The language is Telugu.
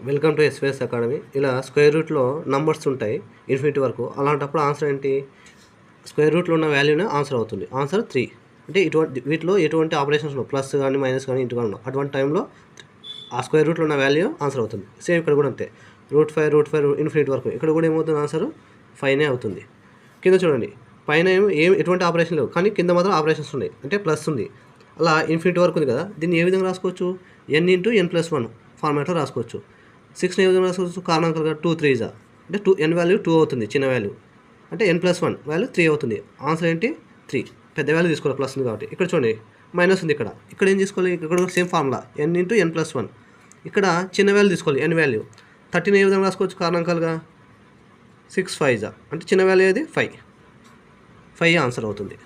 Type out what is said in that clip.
Welcome to SVS academy. ఇలా స్క్వేర్ రూట్లో నంబర్స్ ఉంటాయి ఇన్ఫినిటీ వరకు. అలాంటప్పుడు ఆన్సర్ ఏంటి? స్క్వేర్ రూట్లో ఉన్న వాల్యూనే ఆన్సర్ అవుతుంది. ఆన్సర్ 3. అంటే వీటిలో ఎటువంటి ఆపరేషన్స్ ఉండవు, ప్లస్ కానీ మైనస్ కానీ ఇంటి కానీ ఉండవు. అటువంటి టైంలో ఆ స్క్వేర్ రూట్లో ఉన్న వాల్యూ ఆన్సర్ అవుతుంది. సేమ్ ఇక్కడ కూడా అంతే, √5 ఇన్ఫినిటీ వరకు. ఇక్కడ కూడా ఏమవుతుంది? ఆన్సర్ 5నే అవుతుంది. కింద చూడండి, పైన ఎటువంటి ఆపరేషన్ లేవు, కానీ కింద మాత్రం ఆపరేషన్స్ ఉన్నాయి. అంటే ప్లస్ ఉంది. అలా ఇన్ఫినిటీ వరకు ఉంది కదా, దీన్ని ఏ విధంగా రాసుకోవచ్చు? n×n+1 ఫార్మాట్లో రాసుకోవచ్చు. 6ని ఏ విధంగా రాసుకోవచ్చు? కారణాంకాలుగా 2 3 అంటే n వాల్యూ 2 అవుతుంది, చిన్న వాల్యూ. అంటే n+1 వాల్యూ 3 అవుతుంది. ఆన్సర్ ఏంటి? 3. పెద్ద వాల్యూ తీసుకోవాలి, ప్లస్ ఉంది కాబట్టి. ఇక్కడ చూడండి మైనస్ ఉంది, ఇక్కడ ఏం తీసుకోవాలి? ఇక్కడ సేమ్ ఫార్ములా n×n+1. ఇక్కడ చిన్న వాల్యూ తీసుకోవాలి, n వాల్యూ. 13 ఏ విధంగా రాసుకోవచ్చు కారణాంకాలుగా? 6 5 అంటే చిన్న వాల్యూ ఏది? 5 ఆన్సర్ అవుతుంది.